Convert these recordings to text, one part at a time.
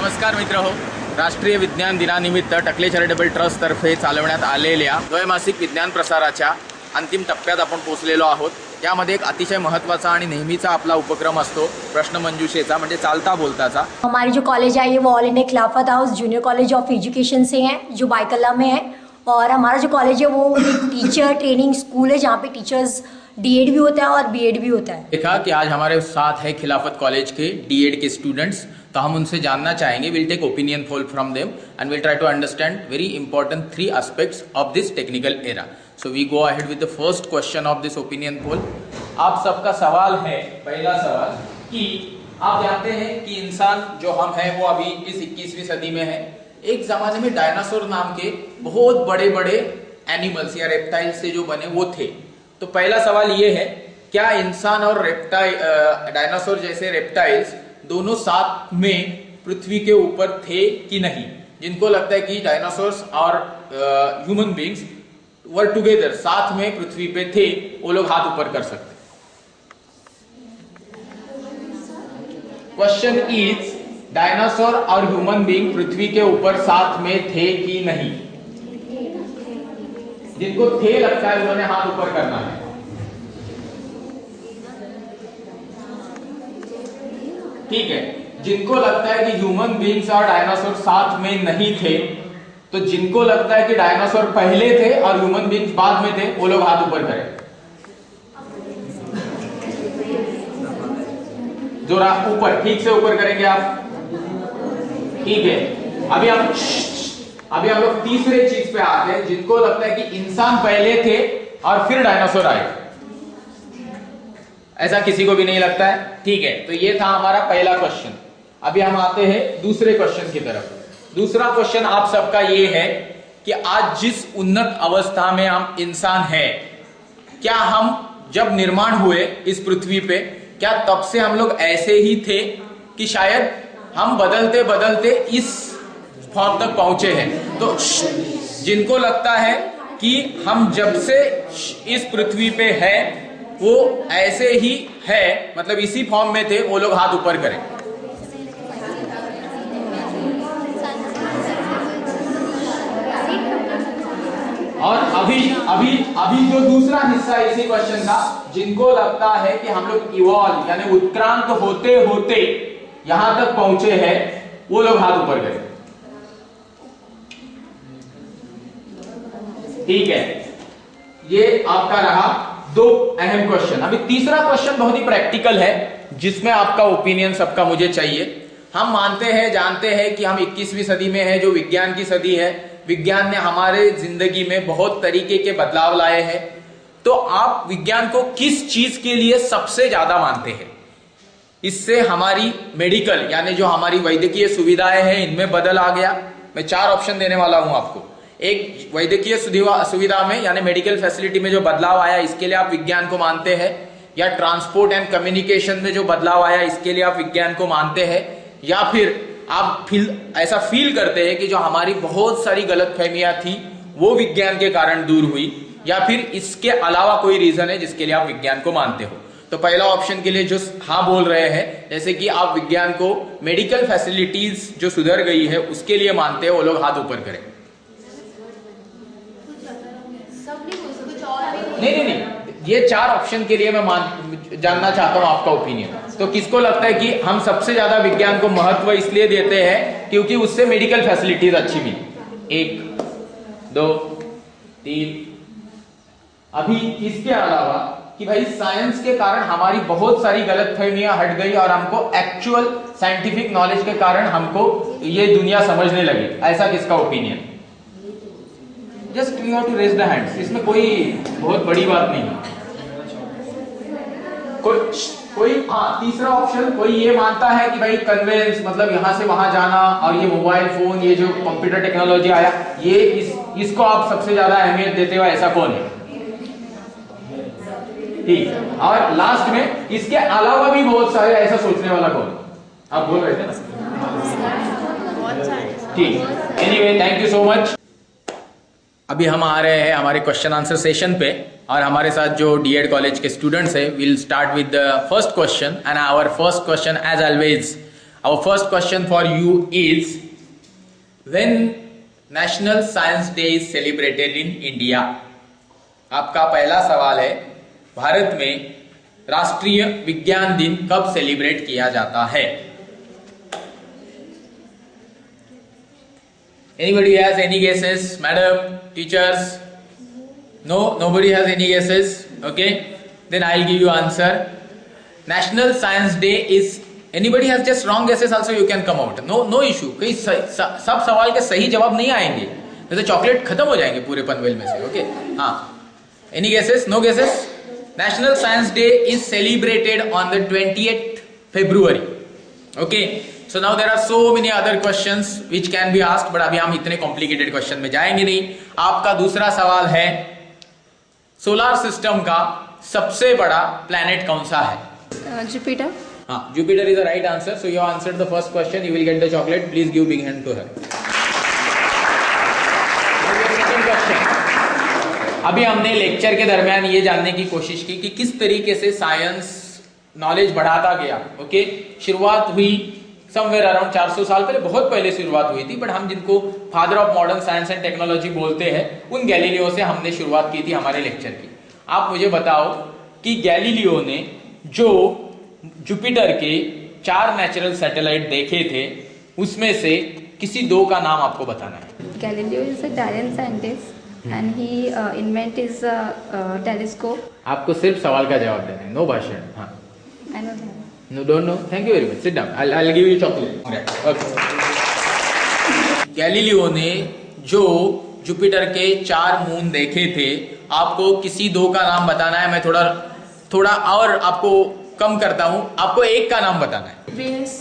नमस्कार मित्र हो, राष्ट्रीय विज्ञान दिनानिमित्त टकले चॅरिटेबल ट्रस्ट तर्फे चालवण्यात आलेल्या द्वैमासिक विज्ञान प्रसाराच्या अंतिम टप्प्यात आपण पोहोचलेलो आहोत। यामध्ये एक अतिशय महत्त्वाचा आणि नेहमीचा आपला उपक्रम असतो प्रश्नमंजुषेचा, म्हणजे चालता बोलताचा। हमारी जो कॉलेज है ये वो ऑल इंडिया खिलाफत house junior college of education से है, जो बाइकल्ला में है। और हमारा जो कॉलेज है वो एक टीचर ट्रेनिंग स्कूल है, जहाँ पे टीचर्स डीएड भी होता है और बीएड भी होता है। देखा कि आज हमारे साथ है खिलाफत कॉलेज के डीएड के स्टूडेंट्स, तो हम उनसे जानना चाहेंगे। Will take opinion poll from them and will try to understand very important 3 aspects of this technical era. So we go ahead with the first question of this opinion poll. आप सबका सवाल है, पहला सवाल, कि आप जानते हैं कि इंसान जो हम हैं वो अभी इस 21वीं सदी में है। एक जमाने में डायनासोर नाम के बहुत बड़े बड़े एनिमल्स या रेप्टाइल्स से जो बने वो थे। तो पहला सवाल ये है, क्या इंसान और डायनासोर जैसे रेप्टाइल्स दोनों साथ में पृथ्वी के ऊपर थे कि नहीं? जिनको लगता है कि डायनासोर्स और ह्यूमन बीइंग्स वर टुगेदर, साथ में पृथ्वी पे थे, वो लोग हाथ ऊपर कर सकते। क्वेश्चन इज, डायनासोर और ह्यूमन बीइंग पृथ्वी के ऊपर साथ में थे कि नहीं? जिनको थे लगता है उन्होंने हाथ ऊपर करना है। ठीक है, जिनको लगता है कि ह्यूमन बीइंग्स और डायनासोर साथ में नहीं थे, तो जिनको लगता है कि डायनासोर पहले थे और ह्यूमन बीइंग्स बाद में थे, वो लोग हाथ ऊपर करें। जोरा ऊपर, ठीक से ऊपर करेंगे आप। ठीक है, अभी हम लोग तीसरे चीज पे आते हैं, जिनको लगता है कि इंसान पहले थे और फिर डायनासोर आए। ऐसा किसी को भी नहीं लगता है। ठीक है, तो ये था हमारा पहला क्वेश्चन। अभी हम आते हैं दूसरे क्वेश्चन की तरफ। दूसरा क्वेश्चन आप सबका ये है कि आज जिस उन्नत अवस्था में हम इंसान हैं, क्या हम जब निर्माण हुए इस पृथ्वी पे, क्या तब से हम लोग ऐसे ही थे कि शायद हम बदलते बदलते इस फॉर्म तक पहुंचे हैं? तो जिनको लगता है कि हम जब से इस पृथ्वी पे है वो ऐसे ही है, मतलब इसी फॉर्म में थे, वो लोग हाथ ऊपर करें। और अभी जो दूसरा हिस्सा इसी क्वेश्चन का, जिनको लगता है कि हम लोग इवॉल्व यानी उत्क्रांत होते होते यहां तक पहुंचे हैं, वो लोग हाथ ऊपर करें। ठीक है, ये आपका रहा 2 अहम क्वेश्चन। अभी तीसरा क्वेश्चन बहुत ही प्रैक्टिकल है, जिसमें आपका ओपिनियन सबका मुझे चाहिए। हम मानते हैं, जानते हैं कि हम 21वीं सदी में है, जो विज्ञान की सदी है। विज्ञान ने हमारे जिंदगी में बहुत तरीके के बदलाव लाए हैं। तो आप विज्ञान को किस चीज के लिए सबसे ज्यादा मानते हैं? इससे हमारी मेडिकल यानी जो हमारी वैद्यकीय सुविधाएं हैं, इनमें बदल आ गया। मैं 4 ऑप्शन देने वाला हूं आपको। एक, वैद्यकीय सुविधा में यानी मेडिकल फैसिलिटी में जो बदलाव आया, इसके लिए आप विज्ञान को मानते हैं। या ट्रांसपोर्ट एंड कम्युनिकेशन में जो बदलाव आया, इसके लिए आप विज्ञान को मानते हैं। या फिर आप ऐसा फील करते हैं कि जो हमारी बहुत सारी गलतफहमियां थी वो विज्ञान के कारण दूर हुई। या फिर इसके अलावा कोई रीजन है जिसके लिए आप विज्ञान को मानते हो। तो पहला ऑप्शन के लिए जो हाँ बोल रहे हैं, जैसे कि आप विज्ञान को मेडिकल फैसिलिटीज जो सुधर गई है उसके लिए मानते हैं, वो लोग हाथ ऊपर करें। नहीं, ये 4 ऑप्शन के लिए मैं जानना चाहता हूं आपका ओपिनियन। तो किसको लगता है कि हम सबसे ज्यादा विज्ञान को महत्व इसलिए देते हैं क्योंकि उससे मेडिकल फैसिलिटीज अच्छी मिली? 1, 2, 3। अभी इसके अलावा कि भाई साइंस के कारण हमारी बहुत सारी गलतफहमियां हट गई और हमको एक्चुअल साइंटिफिक नॉलेज के कारण हमको ये दुनिया समझने लगी। ऐसा किसका opinion? Just you have to raise the hands. इसमें कोई बहुत बड़ी बात नहीं है। कोई हाँ, तीसरा ऑप्शन, कोई ये मानता है कि भाई कन्वेंस, मतलब यहां से वहां जाना, और ये मोबाइल फोन, ये जो कंप्यूटर टेक्नोलॉजी आया, ये इसको आप सबसे ज्यादा अहमियत देते हो, ऐसा कौन है? ठीक। और लास्ट में इसके अलावा भी बहुत सारे ऐसा सोचने वाला कौन? आप बोल रहे थे ना? ठीक। Anyway, thank you so much. अभी हम आ रहे हैं हमारे क्वेश्चन आंसर सेशन पे, और हमारे साथ जो डीएड कॉलेज के स्टूडेंट्स हैं, will start with the first question. And our first question as always, Our first question for you is, when National Science Day is celebrated in India? आपका पहला सवाल है, भारत में राष्ट्रीय विज्ञान दिन कब सेलिब्रेट किया जाता है? Anybody has any guesses? Madam, teachers? No, nobody has any guesses. Okay, then I'll give you answer. National Science Day is. Anybody has just wrong guesses also, you can come out. No issue. कई सब सवाल के सही जवाब नहीं आएंगे, तो chocolate खत्म हो जाएंगे पूरे पनवेल में से. ओके, हाँ. Any guesses? No guesses? National Science Day is celebrated on the 20th February. Okay. So now there are so many other questions which can be asked, but अभी हम इतने complicated question में जाएंगे नहीं. आपका दूसरा सवाल है, सोलार सिस्टम का सबसे बड़ा प्लैनेट कौन सा है? जुपिटर. हाँ, Jupiter is the right answer. So you have answered the first question. You will get the chocolate. Please give big hand to her. Second question. अभी हमने लेक्चर के दरमियान ये जानने की कोशिश की कि किस तरीके से साइंस नॉलेज बढ़ाता गया. ओके, शुरुआत हुई समवेयर अराउंड 400 साल पहले, बहुत पहले शुरुआत हुई थी, बट हम जिनको father of modern science and technology बोलते हैं, उन गैलीलियो से हमने शुरुआत की थी हमारे लेक्चर की. आप मुझे बताओ कि गैलीलियो ने जो जुपिटर के 4 नेचुरल सैटेलाइट देखे थे, उसमें से किसी 2 का नाम आपको बताना है. Galileo is a Italian scientist and he invented his telescope. आपको सिर्फ सवाल का जवाब देना है, नो भाषण. हाँ, I know that. No, don't know. Thank you very much. Sit down. I'll give you chocolate. Okay. Galileo ने जो जुपिटर के 4 मून देखे थे, आपको किसी 2 का नाम बताना है. मैं थोड़ा और आपको कम करता हूं, आपको एक का नाम बताना है. Venus.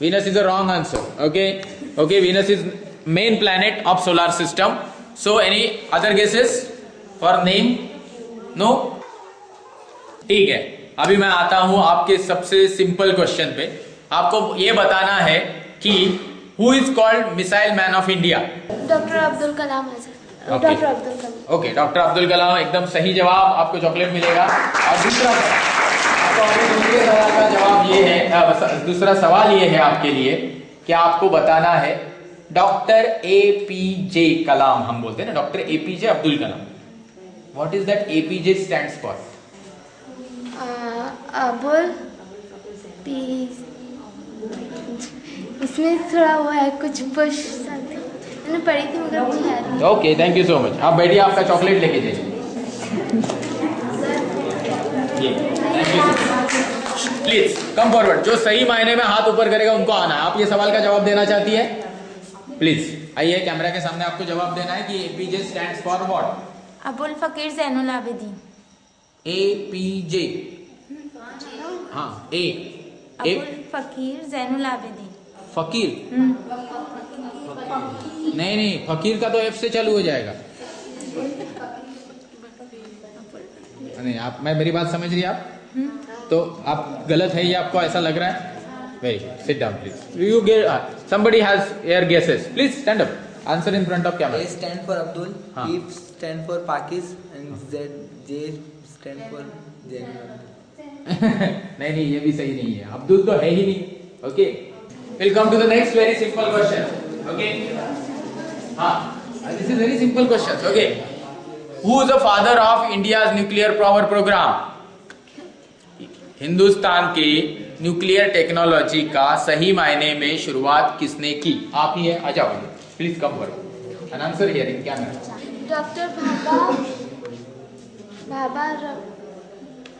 Venus is the wrong answer. Okay, Venus is main planet of solar system. So any other guesses for name? No? ठीक है, अभी मैं आता हूं आपके सबसे सिंपल क्वेश्चन पे. आपको ये बताना है कि who is called missile man of India? Doctor Abdul Kalam है sir. Okay. Doctor Abdul Kalam. Okay, doctor Abdul Kalam एकदम सही जवाब. आपको चॉकलेट मिलेगा. और दूसरा दूसरे सवाल का जवाब ये है, दूसरा सवाल ये है आपके लिए कि आपको बताना है डॉक्टर APJ कलाम, हम बोलते हैं ना doctor APJ Abdul Kalam. What is that APJ stands for? Abul P, इसमें थोड़ा वो है कुछ बुश समथिंग, मैंने पढ़ी थी मगर मुझे याद नहीं. Okay, thank you so much. आप बैठिए, आपका चॉकलेट लेके जाइए. Thank you so much. Please come forward. जो सही मायने में हाथ ऊपर करेगा उनको आना है. आप ये सवाल का जवाब देना चाहती है? प्लीज आइए, कैमरा के सामने आपको जवाब देना है कि APJ stands for what? Abul फकीर ज़ैनुल आबिदीन. APJ. हाँ, अबुल फकीर ज़ैनुल आबिदीन. फकीर? नहीं, फकीर का तो F से चालू हो जाएगा. नहीं, आप, मैं मेरी बात समझ रही आप? तो आप गलत है, ये आपको ऐसा लग रहा है? Very good. Sit down please. You get, somebody has your guesses. Please stand up. Answer in front of camera. A stand for Abdul, हाँ. P stand for Pakis and J stand for Jain. नहीं, ये भी सही नहीं है. अब्दुल तो है ही नहीं. Okay, will come to the next very simple question. Okay, हाँ, this is very simple question. Okay, who is the father of India's nuclear power programme? Hindustan के न्यूक्लियर टेक्नोलॉजी का सही मायने में शुरुआत किसने की? आप ही है. आ जाओ, प्लीज कम करो. An answer here in camera. Doctor Bhabha.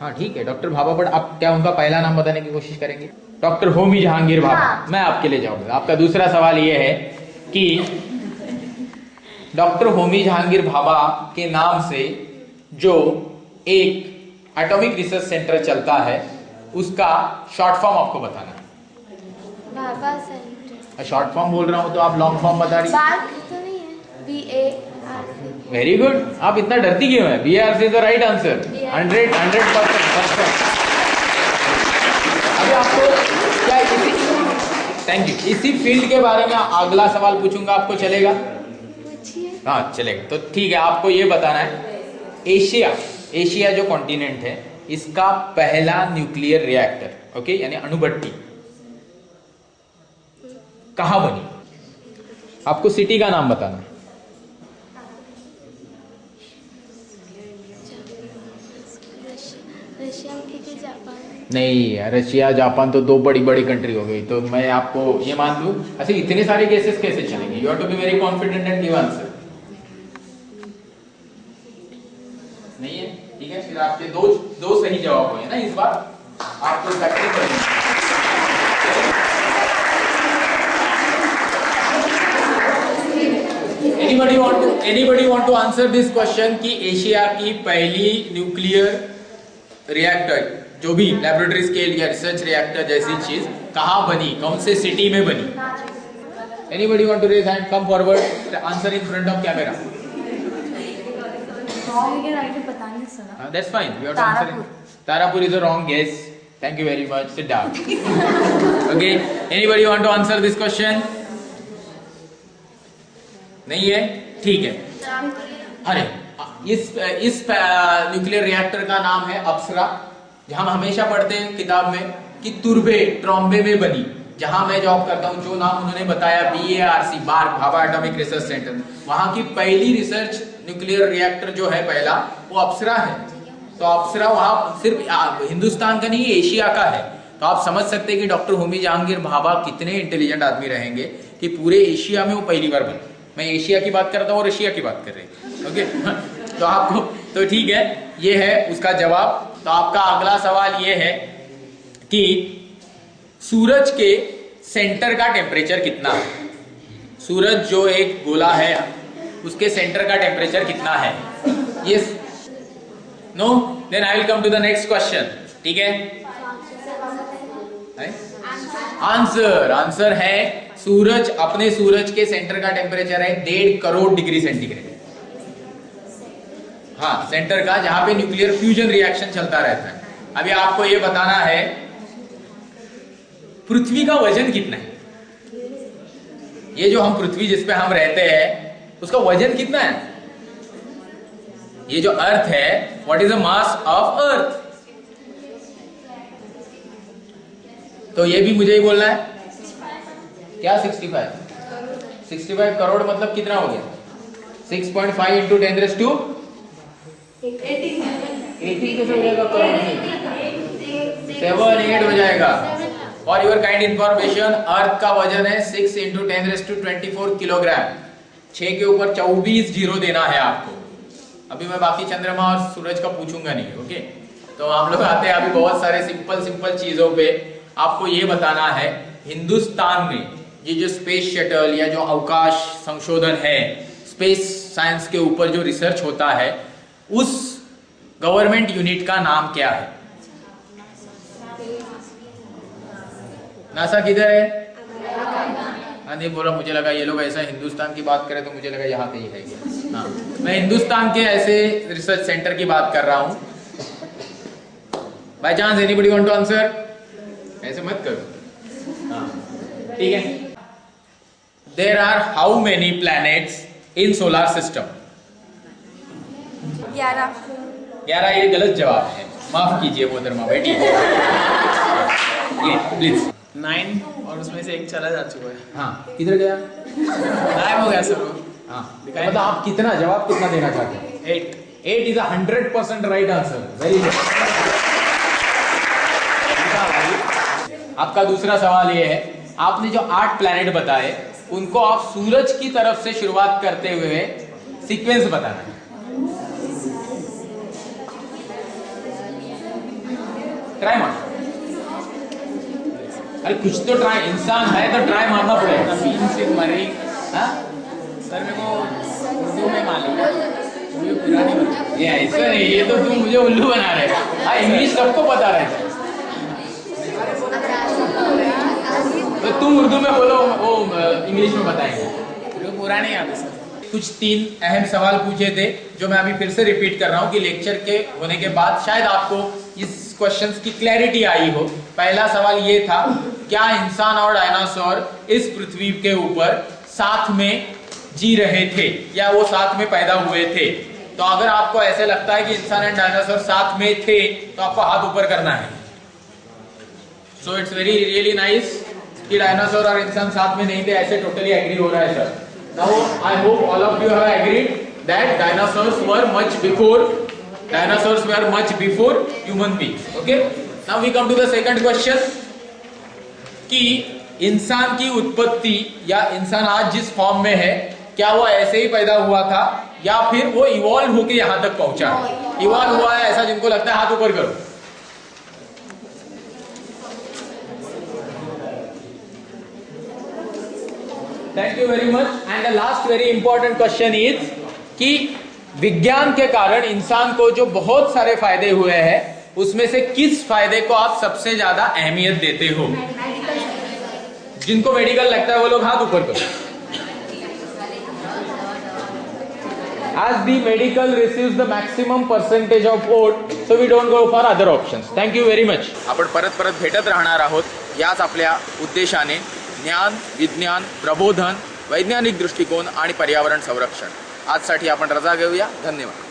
हाँ, ठीक है, डॉक्टर भाभा. बट आप क्या उनका पहला नाम बताने की कोशिश करेंगे? डॉक्टर होमी जहांगीर भाभा. हाँ. मैं आपके लिए जाऊंगा. आपका दूसरा सवाल यह है कि डॉक्टर होमी जहांगीर भाभा के नाम से जो एक एटॉमिक रिसर्च सेंटर चलता है, उसका शॉर्ट फॉर्म आपको बताना है. भाभा सेंटर. शॉर्ट फॉर्म बोल रहा हूं तो आप लॉन्ग फॉर्म बता रही. बार्क तो नहीं है? BARC. Very good. आप इतना डरती क्यों है? BARC is the right answer. 100%. अभी आपको क्या थैंक यू, इसी फील्ड के बारे में अगला सवाल पूछूंगा, आपको चलेगा? पूछिए. हाँ, चलेगा. तो ठीक है, आपको ये बताना है एशिया जो कॉन्टिनेंट है, इसका पहला न्यूक्लियर रिएक्टर, ओके, यानी अणुभट्टी कहां बनी? आपको सिटी का नाम बताना है। रशिया में ठीक है, जापान नहीं, रशिया जापान तो दो बड़ी बड़ी कंट्री हो गई, तो मैं आपको ये मान लूं। अच्छा, इतने सारे केसेस कैसे चलेंगे? You have to be very confident and give answer. नहीं है? ठीक है, फिर आपके दो सही जवाब हुए ना इस बार। आपको प्रैक्टिस करनी है। Anybody want to answer this question कि एशिया की पहली न्यूक्लियर रिएक्टर, जो भी लेबोरेटरी स्केल या रिसर्च रिएक्टर जैसी चीज कहाँ बनी, कौन से सिटी में बनी? Anybody want to raise hand? Come forward. Answer in front of camera. पता नहीं sir. That's fine. We have to answer it. Tarapur is a wrong guess. Thank you very much. Sit down. Okay. Anybody want to answer this question? नहीं है? ठीक है। अरे इस nuclear reactor का नाम है अप्सरा। जहां हम हमेशा पढ़ते हैं किताब में कि तुर्बे ट्रॉम्बे में बनी, जहां मैं जॉब करता हूं, जो नाम उन्होंने बताया BARC, Bhabha atomic research centre, वहां की पहली रिसर्च न्यूक्लियर रिएक्टर जो है पहला, वो अप्सरा है। तो अप्सरा वहां सिर्फ हिंदुस्तान का नहीं, एशिया का है। तो आप समझ सकते हैं कि डॉक्टर होमी जहांगीर भाभा कितने इंटेलिजेंट आदमी रहेंगे कि पूरे एशिया में वो पहली बार बने। मैं एशिया की बात करता हूँ और रशिया की बात कर रहे हैं। ओके तो आपको तो ठीक है, ये है उसका जवाब। तो आपका अगला सवाल ये है कि सूरज के सेंटर का टेम्परेचर कितना है? सूरज जो एक गोला है, उसके सेंटर का टेम्परेचर कितना है? Yes, no, then I will come to the next question. ठीक है, आंसर है सूरज, अपने सूरज के सेंटर का टेम्परेचर है 1.5 करोड़ डिग्री सेंटीग्रेड। हाँ, सेंटर का, जहां पे न्यूक्लियर फ्यूजन रिएक्शन चलता रहता है। अभी आपको ये बताना है पृथ्वी का वजन कितना है। ये जो हम पृथ्वी जिस पे हम रहते हैं, उसका वजन कितना है? ये जो अर्थ है, what is the mass of earth? तो ये भी मुझे ही बोलना है। क्या 65 करोड़ मतलब कितना हो गया? 6.5 इंटू 10⁻80 कैसे हो जाएगा? करोड़ नहीं, 7-8 हो जाएगा। फॉर योर काइंड इंफॉर्मेशन, अर्थ का वजन है 6 इंटू 10⁻24 किलोग्राम। 6 के ऊपर 24 जीरो देना है आपको। अभी मैं बाकी चंद्रमा और सूरज का पूछूंगा नहीं। ओके, तो हम लोग आते हैं अभी बहुत सारे सिंपल चीजों पे। आपको ये बताना है हिंदुस्तान में ये जो स्पेस शटल या जो अवकाश संशोधन है, स्पेस साइंस के ऊपर जो रिसर्च होता है, उस गवर्नमेंट यूनिट का नाम क्या है? नासा किधर है? नहीं बोला, मुझे लगा ये लोग ऐसा हिंदुस्तान की बात करें तो मुझे लगा यहाँ पे ही है। हाँ, मैं हिंदुस्तान के ऐसे रिसर्च सेंटर की बात कर रहा हूँ। By chance anybody want to answer? ऐसे मत करो। हाँ, ठीक है। There are how many planets in solar system? 11। ये गलत जवाब है, माफ कीजिए मोहतरमा, बैठिए। ये प्लीज 9 और उसमें से एक चला जा चुका है। हाँ, किधर गया? गायब हो गया सर। हाँ, मतलब आप कितना जवाब कितना देना चाहते हैं? 8 is 100% right answer. Very good. आपका दूसरा सवाल ये है, आपने जो 8 प्लैनेट बताए, उनको आप सूरज की तरफ से शुरुआत करते हुए सीक्वेंस बताना है। ट्राई मार। अरे कुछ तो ट्राई, इंसान है तो ट्राई मारना पड़ेगा। सर मेरे को उर्दू में मालूम है, मुझे पुरानी बता। ये ऐसा नहीं, ये तो तुम मुझे उल्लू बना रहे हो। हाँ, इंग्लिश सबको पता रहता है, तो तुम उर्दू में बोलो, वो इंग्लिश में बताएंगे। मेरे को पुरानी याद है सर। कुछ 3 अहम सवाल पूछे थे जो मैं अभी फिर से रिपीट कर रहा हूँ कि लेक्चर के होने के बाद शायद आपको इस क्वेश्चंस की क्लैरिटी आई हो। पहला सवाल ये था, क्या इंसान और डायनासोर इस पृथ्वी के ऊपर साथ में जी रहे थे या वो साथ में पैदा हुए थे? तो अगर आपको ऐसे लगता है कि इंसान एंड डायनासोर साथ में थे तो आपको हाथ ऊपर करना है। So it's very really nice. कि डायनासोर और इंसान साथ में नहीं थे, ऐसे टोटली एग्री हो रहा है sir? Now I hope all of you have agreed that dinosaurs were much before human beings. Okay, now we come to the second question कि इंसान की उत्पत्ति या इंसान आज जिस फॉर्म में है, क्या वो ऐसे ही पैदा हुआ था या फिर वो इवॉल्व होके यहां तक पहुंचा है? इवॉल्व हुआ है ऐसा जिनको लगता है हाथ ऊपर करो. Thank you very much. And the last very important question is कि विज्ञान के कारण इंसान को जो बहुत सारे फायदे हुए हैं, उसमें से किस फायदे को आप सबसे ज्यादा अहमियत देते हो? जिनको मेडिकल लगता है वो लोग हाथ ऊपर करो. As the medical receives the maximum percentage of vote, so we don't go for other options. Thank you very much. आपण परत भेटत राहणार आहोत याच आपल्या उद्देशाने. ज्ञान, विज्ञान, प्रबोधन, वैज्ञानिक दृष्टिकोन आणि पर्यावरण संरक्षण. आजसाठी आपण रजा घेऊया. धन्यवाद.